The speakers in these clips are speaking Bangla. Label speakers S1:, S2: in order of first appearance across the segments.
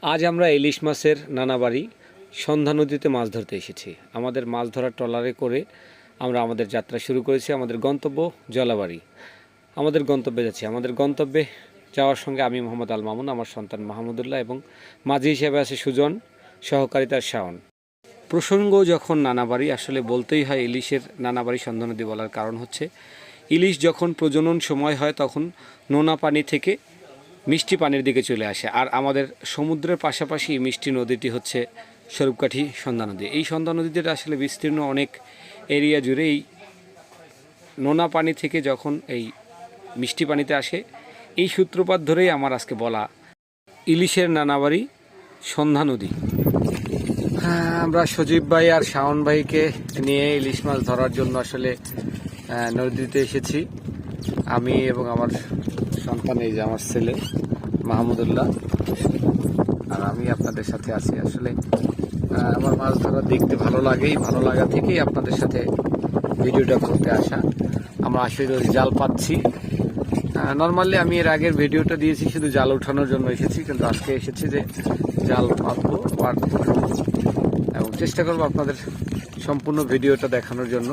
S1: আজ আমরা ইলিশ মাছের নানাবাড়ি সন্ধ্যা নদীতে মাছ ধরতে এসেছি। আমাদের মাছ ধরার ট্রলারে করে আমরা আমাদের যাত্রা শুরু করেছি। আমাদের গন্তব্য জলাবাড়ি। আমাদের গন্তব্যে যাচ্ছি। আমাদের গন্তব্যে যাওয়ার সঙ্গে আমি মোহাম্মদ আল মামুন, আমার সন্তান মাহমুদুল্লাহ এবং মাঝি হিসেবে আছে সুজন, সহকারিতার শাওন। প্রসঙ্গ যখন নানাবাড়ি, আসলে বলতেই হয় ইলিশের নানাবাড়ি সন্ধ্যা নদী বলার কারণ হচ্ছে ইলিশ যখন প্রজনন সময় হয় তখন নোনা পানি থেকে মিষ্টি পানির দিকে চলে আসে। আর আমাদের সমুদ্রের পাশাপাশি মিষ্টি নদীটি হচ্ছে স্বরূপকাঠি সন্ধ্যা নদী। এই সন্ধ্যা নদীতে আসলে বিস্তীর্ণ অনেক এরিয়া জুড়ে এই নোনা পানি থেকে যখন এই মিষ্টি পানিতে আসে, এই সূত্রপাত ধরেই আমার আজকে বলা ইলিশের নানাবাড়ি সন্ধ্যা নদী। আমরা সজীব ভাই আর শাওন ভাইকে নিয়ে ইলিশ মাছ ধরার জন্য আসলে নদীতে এসেছি। আমি এবং আমার সন্তান, এই যে আমার ছেলে মাহমুদুল্লাহ, আর আমি আপনাদের সাথে আছি। আসলে আমার মাছ ধরা দেখতে ভালো লাগেই, ভালো লাগা থেকেই আপনাদের সাথে ভিডিওটা করতে আসা। আমরা আসলে জাল পাচ্ছি। নর্মালি আমি এর আগের ভিডিওটা দিয়েছি শুধু জাল ওঠানোর জন্য এসেছি, কিন্তু আজকে এসেছি যে জাল পাতবো এবং চেষ্টা করবো আপনাদের সম্পূর্ণ ভিডিওটা দেখানোর জন্য।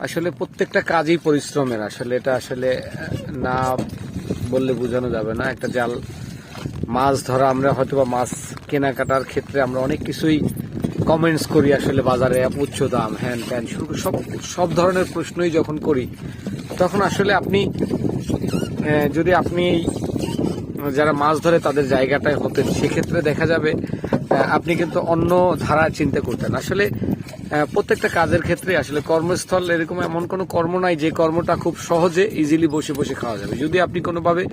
S1: আসলে প্রত্যেকটা কাজই পরিশ্রমের, আসলে এটা আসলে না বললে বোঝানো যাবে না। একটা জাল মাছ ধরা, আমরা হয়তো বা মাছ কেনাকাটার ক্ষেত্রে আমরা অনেক কিছুই কমেন্টস করি, আসলে বাজারে উচ্চ দাম, হ্যান ত্যান, সব ধরনের প্রশ্নই যখন করি তখন আসলে আপনি যদি আপনি যারা মাছ ধরে তাদের জায়গাটায় হতেন, সেক্ষেত্রে দেখা যাবে আপনি কিন্তু অন্য ধারা চিন্তা করতেন। আসলে প্রত্যেকটা কাজের ক্ষেত্রে আসলে কর্মস্থল এরকম এমন কোনো কর্ম নাই যে কর্মটা খুব সহজে ইজিলি বসে বসে খাওয়া যাবে। যদি আপনি কোনোভাবে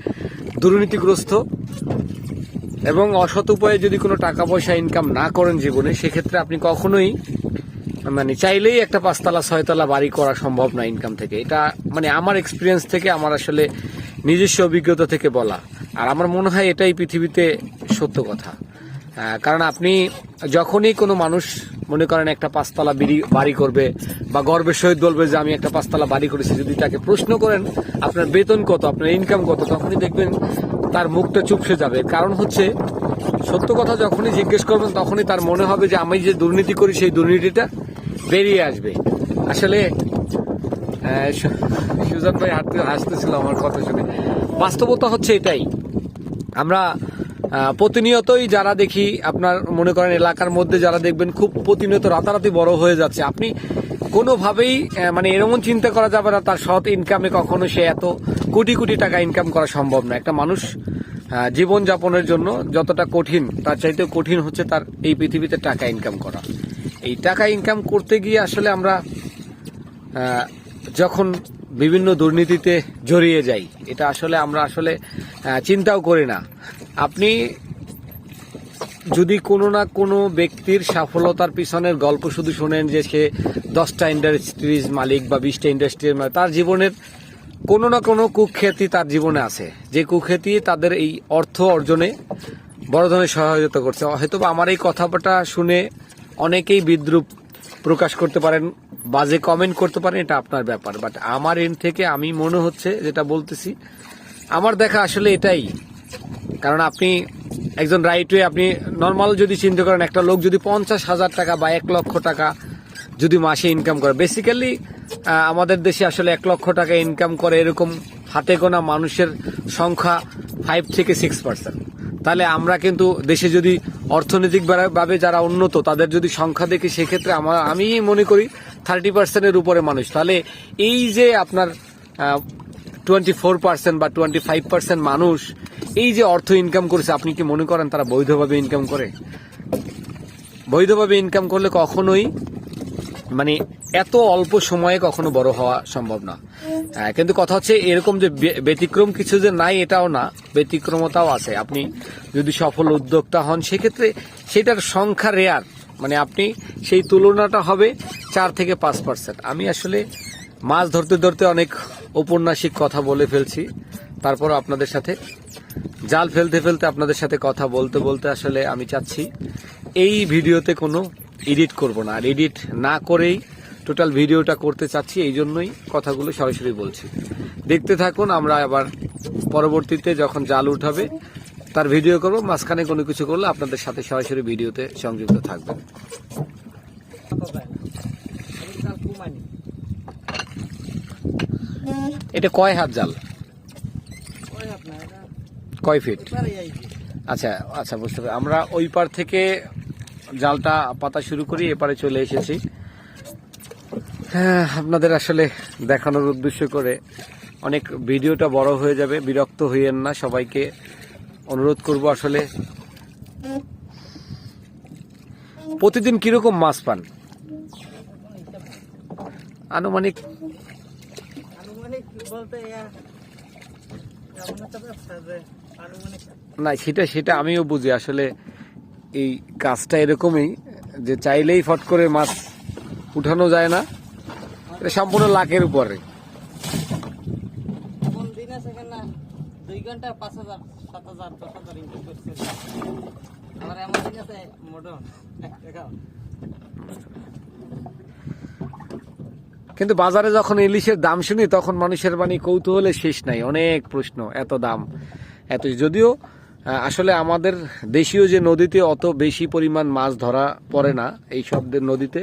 S1: দুর্নীতিগ্রস্ত এবং অসৎ উপায়ে যদি কোনো টাকা পয়সা ইনকাম না করেন জীবনে, সেক্ষেত্রে আপনি কখনোই চাইলেই একটা 5তলা 6তলা বাড়ি করা সম্ভব না ইনকাম থেকে। এটা আমার এক্সপিরিয়েন্স থেকে, আমার আসলে নিজস্ব অভিজ্ঞতা থেকে বলা। আর আমার মনে হয় এটাই পৃথিবীতে সত্য কথা। কারণ আপনি যখনই কোনো মানুষ মনে করেন একটা 5তলা বাড়ি করবে বা গর্বের সহিত বলবে যে আমি একটা 5তলা বাড়ি করেছি, যদি তাকে প্রশ্ন করেন আপনার বেতন কত, আপনার ইনকাম কত, তখনই দেখবেন তার মুখটা চুপসে যাবে। কারণ হচ্ছে সত্য কথা যখনই জিজ্ঞেস করবেন তখনই তার মনে হবে যে আমি যে দুর্নীতি করি সেই দুর্নীতিটা বেরিয়ে আসবে। আসলে সুজন ভাই হাসতেছিল আমার কথা শুনে। বাস্তবতা হচ্ছে এটাই। আমরা প্রতিনিয়তই যারা দেখি, আপনার মনে করেন এলাকার মধ্যে যারা দেখবেন খুব প্রতিনিয়ত রাতারাতি বড় হয়ে যাচ্ছে, আপনি কোনোভাবেই এরকম চিন্তা করা যাবে না তার সৎ ইনকামে কখনো সে এত কোটি কোটি টাকা ইনকাম করা সম্ভব না। একটা মানুষ জীবন যাপনের জন্য যতটা কঠিন, তার চাইতেও কঠিন হচ্ছে তার এই পৃথিবীতে টাকা ইনকাম করা। এই টাকা ইনকাম করতে গিয়ে আসলে আমরা যখন বিভিন্ন দুর্নীতিতে জড়িয়ে যাই, এটা আসলে আমরা চিন্তাও করি না। আপনি যদি কোনো না কোনো ব্যক্তির সফলতার পিছনের গল্প শুধু শোনেন যে সে 10টা ইন্ডাস্ট্রিজ মালিক বা 20টা ইন্ডাস্ট্রির মালিক, তার জীবনের কোনো না কোনো কুখ্যাতি তার জীবনে আছে, যে কুখ্যাতি তাদের এই অর্থ অর্জনে বড় ধরনের সহায়তা করছে। হয়তো আমার এই কথাটা শুনে অনেকেই বিদ্রুপ প্রকাশ করতে পারেন, বাজে কমেন্ট করতে পারেন, এটা আপনার ব্যাপার। বাট আমার এন্ড থেকে আমি মনে হচ্ছে যেটা বলতেছি, আমার দেখা আসলে এটাই। কারণ আপনি একজন রাইট ওয়ে, আপনি নর্মাল যদি চিন্তা করেন, একটা লোক যদি 50,000 টাকা বা 1 লক্ষ টাকা যদি মাসে ইনকাম করে, বেসিক্যালি আমাদের দেশে আসলে 1 লক্ষ টাকা ইনকাম করে এরকম হাতে গোনা মানুষের সংখ্যা 5 থেকে 6%। তাহলে আমরা কিন্তু দেশে যদি অর্থনৈতিকভাবে যারা উন্নত তাদের যদি সংখ্যা দেখি, সেক্ষেত্রে আমি মনে করি 30%-এর উপরে মানুষ। তাহলে এই যে আপনার 24% বা 25% মানুষ এই যে অর্থ ইনকাম করেছে, আপনি কি মনে করেন তারা বৈধভাবে ইনকাম করে? বৈধভাবে ইনকাম করলে কখনোই এত অল্প সময়ে কখনো বড় হওয়া সম্ভব না। কিন্তু কথা হচ্ছে এরকম যে ব্যতিক্রম কিছু যে নাই, এটাও না, ব্যতিক্রমতাও আছে। আপনি যদি সফল উদ্যোক্তা হন, সেক্ষেত্রে সেটার সংখ্যা রেয়ার, আপনি সেই তুলনাটা হবে 4 থেকে 5%। আমি আসলে মাছ ধরতে ধরতে অনেক ঔপন্যাসিক কথা বলে ফেলছি, তারপর আপনাদের সাথে জাল ফেলতে ফেলতে আপনাদের সাথে কথা বলতে বলতে আসলে আমি চাচ্ছি এই ভিডিওতে কোনো এডিট করব না, আর এডিট না করেই টোটাল ভিডিওটা করতে চাচ্ছি। এই জন্যই কথাগুলো সরাসরি বলছি। দেখতে থাকুন। আমরা আবার পরবর্তীতে যখন জাল উঠাবে তার ভিডিও করব, মাঝখানে কোনো কিছু করলে আপনাদের সাথে সরাসরি ভিডিওতে সংযুক্ত থাকবেন। এটা কয় হাত জাল, কয় ফিট? আচ্ছা আচ্ছা, বুঝতে পারি। আমরা ওই পার থেকে জালটা পাতা শুরু করি, এপারে চলে এসেছি। হ্যাঁ, আপনাদের আসলে দেখানোর উদ্দেশ্য করে অনেক ভিডিওটা বড় হয়ে যাবে, বিরক্ত হইয়েন না। সবাইকে অনুরোধ করব, আসলে প্রতিদিন কিরকম মাছ পান আনুমানিক? না, সেটা আমিও বুঝি। আসলে এই কাজটা এরকমই যে চাইলেই ফট করে মাছ উঠানো যায় না, এটা সম্পূর্ণ লাখের উপরে।
S2: 2 ঘন্টা 5,000 7,000 10,000 ইনকাম করছে। আমার এমন দিন আছে মোটর 1 টাকা।
S1: কিন্তু বাজারে যখন ইলিশের দাম শুনি তখন মানুষের কৌতূহলে শেষ নাই, অনেক প্রশ্ন, এত দাম এত। যদিও আসলে আমাদের দেশীয় যে নদীতে অত বেশি পরিমাণ মাছ ধরা পড়ে না, এই সব নদীতে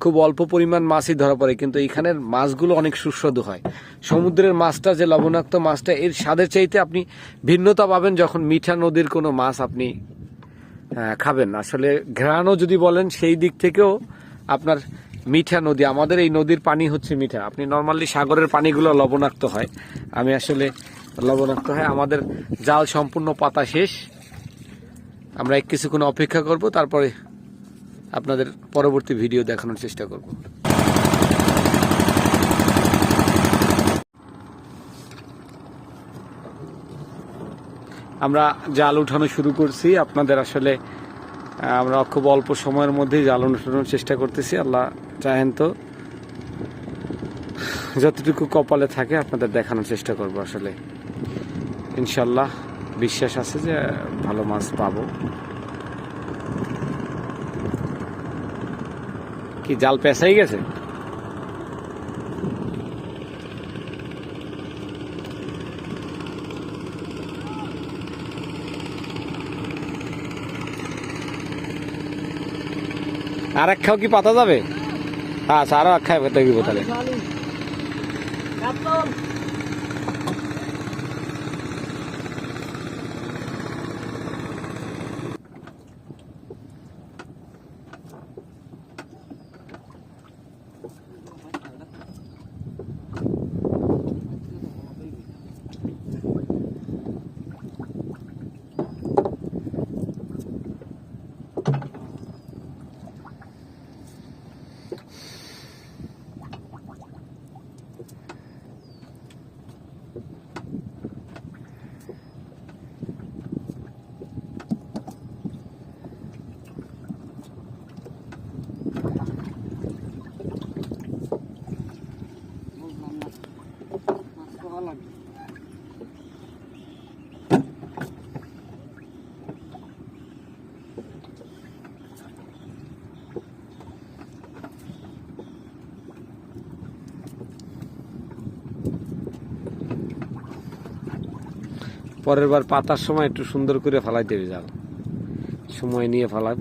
S1: খুব অল্প পরিমাণ মাছই ধরা পড়ে, কিন্তু এখানের মাছগুলো অনেক সুস্বাদু হয়। সমুদ্রের মাছটা যে লবণাক্ত মাছটা, এর স্বাদের চাইতে আপনি ভিন্নতা পাবেন যখন মিঠা নদীর কোনো মাছ আপনি খাবেন। আসলে ঘ্রাণও যদি বলেন, সেই দিক থেকেও আপনার মিঠা নদী, আমাদের এই নদীর পানি হচ্ছে মিঠা। আপনি নর্মালি সাগরের পানিগুলো লবণাক্ত হয়, লবণাক্ত হয়। আমাদের জাল সম্পূর্ণ পাতা শেষ, আমরা কিছুক্ষণ অপেক্ষা করব, তারপরে আপনাদের পরবর্তী ভিডিও দেখানোর চেষ্টা করব। আমরা জাল উঠানো শুরু করছি। আপনাদের আসলে আমরা খুব অল্প সময়ের মধ্যেই জাল উঠানোর চেষ্টা করতেছি। আল্লাহ চাহেন তো যতটুকু কপালে থাকে আপনাদের দেখানোর চেষ্টা করব। আসলে ইনশাল্লাহ বিশ্বাস আছে যে ভালো মাছ পাবো। কি জাল পেঁচাই গেছে? আর এক খাও কি পাতা যাবে? আচ্ছা, আরো এক খাই দেখবো তাহলে। পরের বার পাতার সময় একটু সুন্দর করে ফালাই দেবে জাল, সময় নিয়ে ফালান।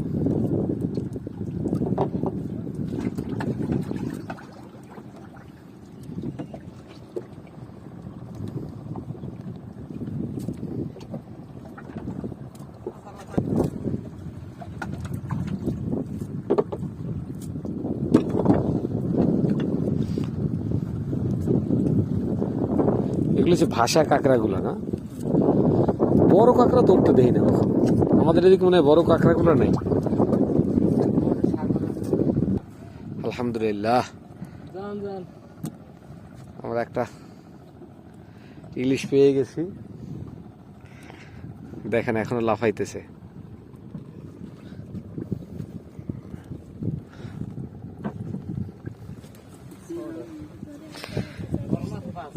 S1: এগুলো হচ্ছে ভাষা কাঁকড়াগুলো না, বড় কাঁকড়া তো উঠতে দেই না কখন। আমাদের এদিকে মনে হয় বড় কাঁকড়াগুলো নেই। আলহামদুলিল্লাহ, আমরা একটা ইলিশ পেয়ে গেছি। দেখেন এখনো লাফাইতেছে।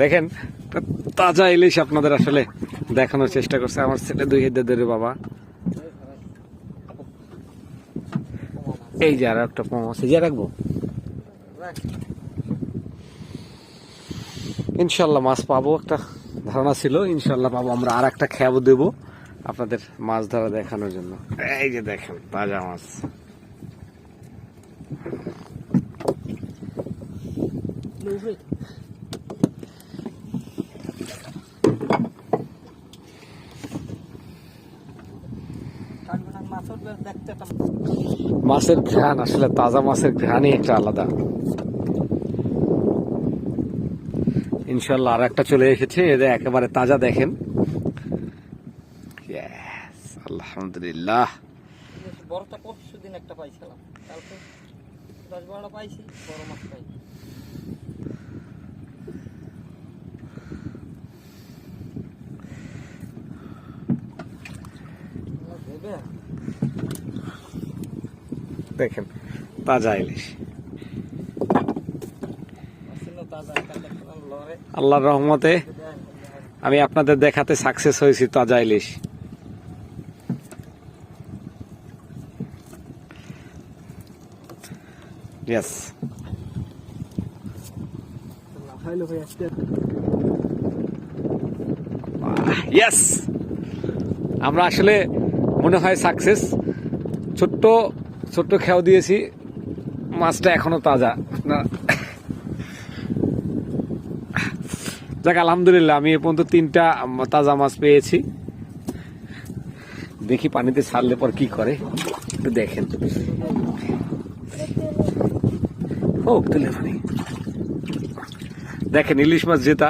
S1: দেখেন তাজা ইলিশ আপনাদের আসলে দেখানোর চেষ্টা করছে আমার ছেলে, 2 হাতে ধরে। বাবা, এই যে আর একটা পোয়া আছে, যে রাখবো। ইনশাল্লাহ মাছ পাবো, একটা ধারণা ছিল ইনশাল্লাহ পাবো। আমরা আর একটা খেয়াবো দেবো, আপনাদের মাছ ধরা দেখানোর জন্য। এই যে দেখেন তাজা মাছ। মাছের ঘ্রাণ আসলে তাজা মাছের ঘ্রাণই একটা আলাদা। ইনশাল্লাহ আর একটা চলে এসেছে, এদের একেবারে তাজা দেখেন। Yes, আলহামদুলিল্লাহ।
S2: বড়টা পরশু দিন একটা পাইছিলাম, কালকে 10-12টা পাইছি, বড় মাছ পাই।
S1: দেখেন তাজা ইলিশ, আল্লাহর রহমতে আমি আপনাদের দেখাতে সাকসেস হয়েছি তাজা ইলিশ। ইয়েস, ইয়েস, আমরা আসলে মনে হয় সাকসেস। ছোট্ট ছোট্ট খেয়াও দিয়েছি, মাছটা এখনো তাজা। যাক আলহামদুলিল্লাহ, আমি এ পর্যন্ত 3টা তাজা মাছ পেয়েছি। দেখি পানিতে ছাড়লে পর কি করে, একটু দেখেন। ও তুলে পানি দেখেন, ইলিশ মাছ যেটা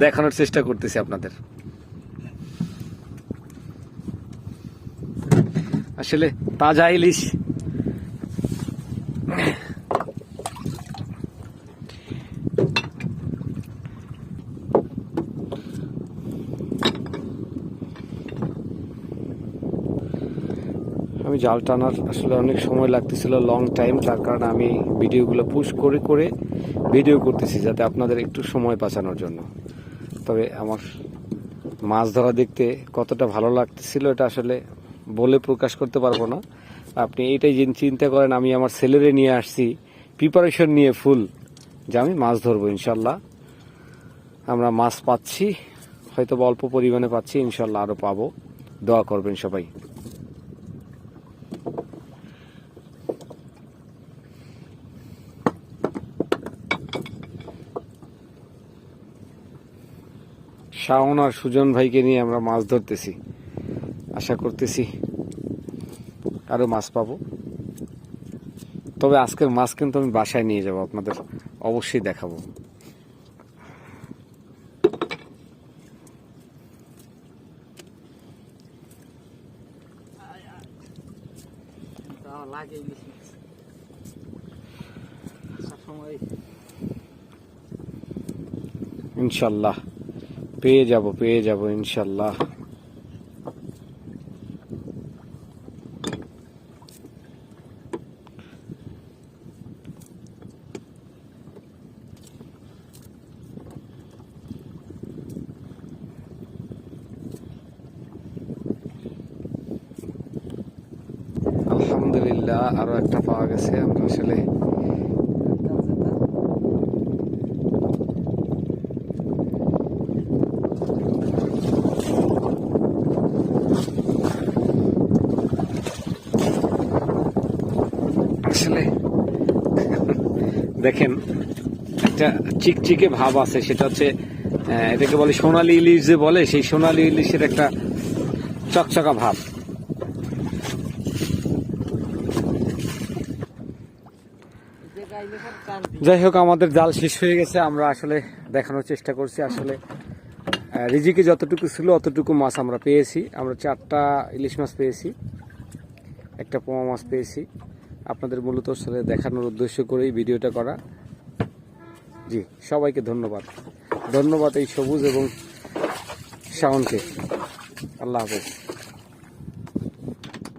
S1: দেখানোর চেষ্টা করতেছি আপনাদের। আসলে তাজা ইলিশ। আমি জাল টানার আসলে অনেক সময় লাগতেছিল, লং টাইম, তার কারণে আমি ভিডিওগুলো পুশ করে করে ভিডিও করতেছি যাতে আপনাদের একটু সময় বাঁচানোর জন্য। তবে আমার মাছ ধরা দেখতে কতটা ভালো লাগতেছিল এটা আসলে বলে প্রকাশ করতে পারবো না। আপনি এইটাই চিন্তা করেন, আমি আমার ছেলেরে নিয়ে আসছি প্রিপারেশন নিয়ে ফুল, যে আমি মাছ ধরবো ইনশাল্লাহ। আমরা মাছ পাচ্ছি, হয়তো অল্প পরিমাণে পাচ্ছি, ইনশাল্লাহ আরো পাবো। দোয়া করবেন সবাই। শাওন আর সুজন ভাইকে নিয়ে আমরা মাছ ধরতেছি, আশা করতেছি আরো মাছ পাবো। তবে আজকের মাছ কিন্তু আমি বাসায় নিয়ে যাব, আপনাদের অবশ্যই দেখাবো। ইনশাল্লাহ পেয়ে যাব ইনশাল্লাহ। আলহামদুলিল্লাহ আরো একটা পাওয়া গেছে। আমরা আসলে দেখেন একটা চিকচিকে ভাব আছে, সেটা হচ্ছে এটাকে বলে সোনালী ইলিশ, যে বলে সেই সোনালী ইলিশের একটা চকচকা ভাব। যাই হোক, আমাদের জাল শেষ হয়ে গেছে, আমরা আসলে দেখানোর চেষ্টা করছি। আসলে রিজিকে যতটুকু ছিল অতটুকু মাছ আমরা পেয়েছি। আমরা 4টা ইলিশ মাছ পেয়েছি, একটা পোয়া মাছ পেয়েছি। আপনাদের মূলত আসলে দেখানোর উদ্দেশ্য করেই ভিডিওটা করা। জি, সবাইকে ধন্যবাদ। ধন্যবাদ এই সবুজ এবং শাওনকে। আল্লাহ হাফেজ।